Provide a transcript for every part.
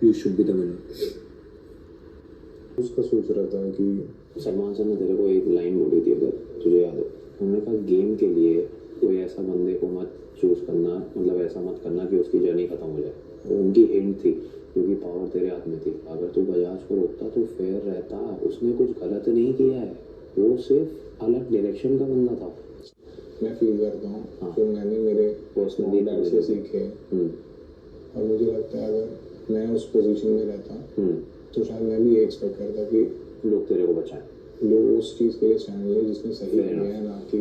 You should be the winner. उसका सोच रहा था कि सलमान सर ने तेरे को एक लाइन बोली थी, अगर तुझे याद हो, उन्होंने कहा गेम के लिए कोई ऐसा बंदे को मत चूज करना, मतलब ऐसा मत करना कि उसकी जर्नी खत्म हो जाए। वो उनकी हिंट थी, क्योंकि पावर तेरे हाथ में थी। अगर तू बजाज को रोकता तो फेयर रहता। उसने कुछ गलत नहीं किया है, वो सिर्फ अलग डायरेक्शन का बंदा था। मैं फील करता हूँ हाँ। जो मैंने मेरे पर्सनली डैड से सीखे, और मुझे लगता है अगर मैं उस पोजीशन में रहता तो शायद मैं भी ये एक्सपेक्ट करता कि लोग तेरे को बचाएं, लोग उस चीज़ के लिए स्टैंड ले जिसने सही Fair किया enough. है, ना कि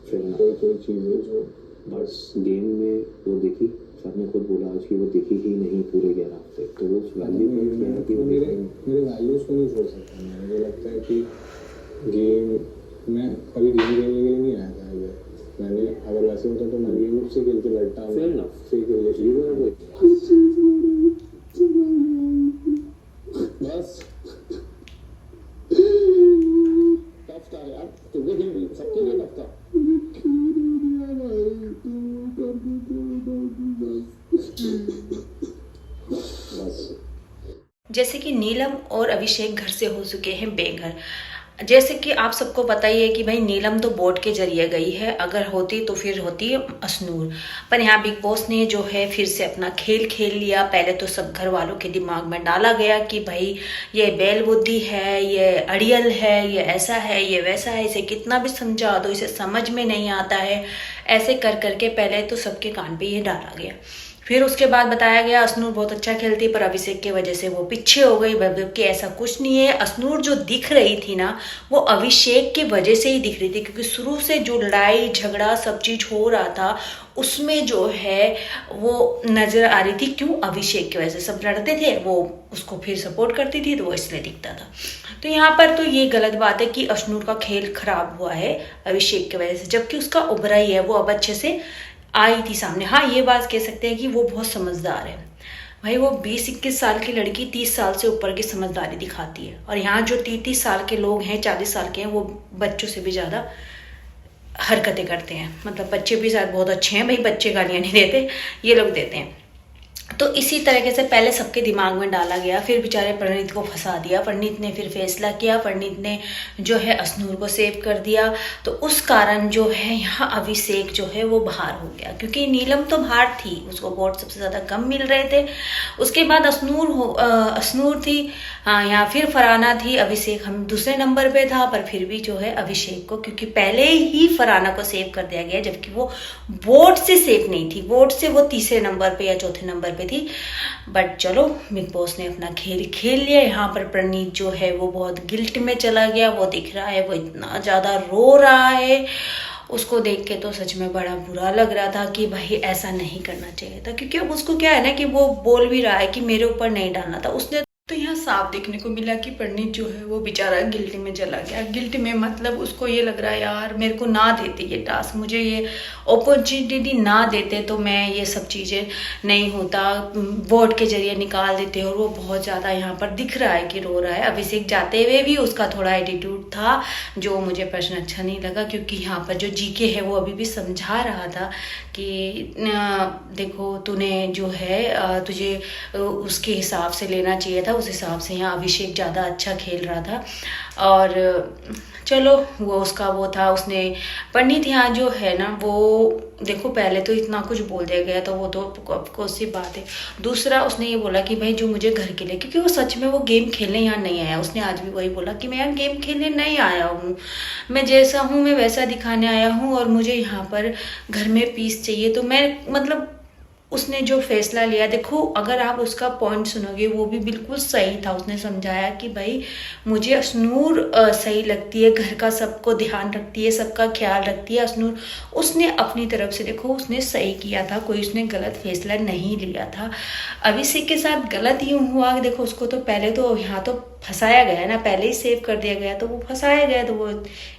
Fair enough. कोई चीज़ है जो बस गेम में वो दिखी। सर ने खुद बोला आज कि वो दिखी ही नहीं पूरे 11 हफ्ते, तो वो वैल्यू मेरे वैल्यूज़ को नहीं छोड़ सकता मैं। मुझे लगता है कि गेम मैं कभी गेम खेलने के लिए नहीं आया था इधर। मैंने अगर वैसे होता तो मैं गेम से खेल के लड़ता Fair enough. फेक रिलेशन बस टफ था यार, तुझे भी सबके लिए टफ था। बस जैसे कि नीलम और अभिषेक घर से हो चुके हैं बेघर। जैसे कि आप सबको पता ही है कि भाई नीलम तो बोट के जरिए गई है, अगर होती तो फिर होती अश्नूर। पर यहाँ बिग बॉस ने जो है फिर से अपना खेल खेल लिया। पहले तो सब घर वालों के दिमाग में डाला गया कि भाई ये बैल बुद्धि है, ये अड़ियल है, ये ऐसा है, ये वैसा है, इसे कितना भी समझा दो इसे समझ में नहीं आता है। ऐसे कर करके पहले तो सबके कान पे ये डाला गया। फिर उसके बाद बताया गया अश्नूर बहुत अच्छा खेलती, पर अभिषेक की वजह से वो पीछे हो गई। जबकि ऐसा कुछ नहीं है। अश्नूर जो दिख रही थी ना, वो अभिषेक की वजह से ही दिख रही थी, क्योंकि शुरू से जो लड़ाई झगड़ा सब चीज हो रहा था उसमें जो है वो नजर आ रही थी। क्यों? अभिषेक की वजह से सब लड़ते थे, वो उसको फिर सपोर्ट करती थी, तो वो इसलिए दिखता था। तो यहाँ पर तो ये गलत बात है कि अश्नूर का खेल खराब हुआ है अभिषेक की वजह से, जबकि उसका उभरा ही है, वो अब अच्छे से आई थी सामने। हाँ, ये बात कह सकते हैं कि वो बहुत समझदार है। भाई वो 20-21 साल की लड़की 30 साल से ऊपर की समझदारी दिखाती है, और यहाँ जो 30 साल के लोग हैं, 40 साल के हैं, वो बच्चों से भी ज़्यादा हरकतें करते हैं। मतलब बच्चे भी शायद बहुत अच्छे हैं, भाई बच्चे गालियाँ नहीं देते, ये लोग देते हैं। तो इसी तरीके से पहले सबके दिमाग में डाला गया, फिर बेचारे परिणीत को फंसा दिया। परिणीत ने फिर फैसला किया, परिणीत ने जो है अश्नूर को सेव कर दिया। तो उस कारण जो है यहाँ अभिषेक जो है वो बाहर हो गया, क्योंकि नीलम तो बाहर थी, उसको वोट सबसे ज़्यादा कम मिल रहे थे। उसके बाद अश्नूर थी, हाँ, यहाँ फिर फरहाना थी। अभिषेक हम दूसरे नंबर पे था, पर फिर भी जो है अभिषेक को, क्योंकि पहले ही फरहाना को सेव कर दिया गया, जबकि वो वोट से सेव नहीं थी, वोट से वो तीसरे नंबर पे या चौथे नंबर पे थी। बट चलो, बिग बॉस ने अपना खेल खेल लिया। यहाँ पर प्रणीत जो है वो बहुत गिल्ट में चला गया। वो दिख रहा है वो इतना ज़्यादा रो रहा है, उसको देख के तो सच में बड़ा बुरा लग रहा था कि भाई ऐसा नहीं करना चाहिए था। क्योंकि अब उसको क्या है ना कि वो बोल भी रहा है कि मेरे ऊपर नहीं डालना था उसने। तो यहाँ साफ देखने को मिला कि परिणीत जो है वो बेचारा गिल्ट में चला गया। गिल्ट में मतलब उसको ये लग रहा है यार मेरे को ना देते ये टास्क, मुझे ये अपॉर्चुनिटी ना देते तो मैं ये सब चीज़ें नहीं होता, वोट के जरिए निकाल देते। और वो बहुत ज़्यादा यहाँ पर दिख रहा है कि रो रहा है। अभिषेक जाते हुए भी उसका थोड़ा एटीट्यूड था जो मुझे प्रश्न अच्छा नहीं लगा, क्योंकि यहाँ पर जो जीके है वो अभी भी समझा रहा था कि देखो तूने जो है तुझे उसके हिसाब से लेना चाहिए था, उस हिसाब से यहाँ अभिषेक ज़्यादा अच्छा खेल रहा था। और चलो वो उसका वो था, उसने पंडित यहाँ जो है ना वो देखो पहले तो इतना कुछ बोल दिया गया तो वो तो ऑफकोर्स सी बात है। दूसरा उसने ये बोला कि भाई जो मुझे घर के लिए, क्योंकि वो सच में वो गेम खेलने यहाँ नहीं आया। उसने आज भी वही बोला कि मैं यहाँ गेम खेलने नहीं आया हूँ, मैं जैसा हूँ मैं वैसा दिखाने आया हूँ, और मुझे यहाँ पर घर में पीस चाहिए। तो मैं मतलब उसने जो फैसला लिया, देखो अगर आप उसका पॉइंट सुनोगे वो भी बिल्कुल सही था। उसने समझाया कि भाई मुझे अश्नूर सही लगती है, घर का सबको ध्यान रखती है, सबका ख्याल रखती है अश्नूर। उसने अपनी तरफ से देखो उसने सही किया था, कोई उसने गलत फैसला नहीं लिया था। अभिषेक के साथ गलत यूँ हुआ, देखो उसको तो पहले तो यहाँ तो फंसाया गया ना, पहले ही सेव कर दिया गया तो वो फंसाया गया, तो वो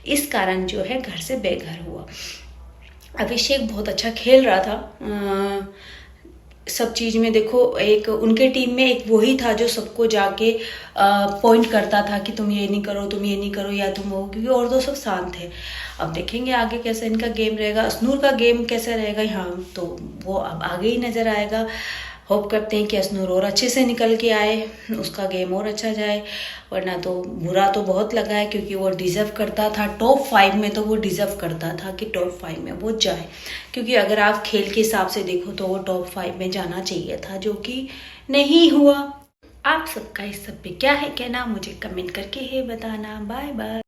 इस कारण जो है घर से बेघर हुआ। अभिषेक बहुत अच्छा खेल रहा था सब चीज़ में। देखो एक उनके टीम में एक वही था जो सबको जाके पॉइंट करता था कि तुम ये नहीं करो, तुम ये नहीं करो, या तुम हो, क्योंकि और दो सब शांत थे। अब देखेंगे आगे कैसा इनका गेम रहेगा, अश्नूर का गेम कैसा रहेगा यहाँ, तो वो अब आगे ही नज़र आएगा। होप करते हैं कि असनूर और अच्छे से निकल के आए, उसका गेम और अच्छा जाए, वरना तो बुरा तो बहुत लगा है क्योंकि वो डिज़र्व करता था टॉप 5 में, तो वो डिज़र्व करता था कि टॉप 5 में वो जाए, क्योंकि अगर आप खेल के हिसाब से देखो तो वो टॉप 5 में जाना चाहिए था, जो कि नहीं हुआ। आप सबका इस सब पे क्या है कहना, मुझे कमेंट करके है बताना। Bye bye.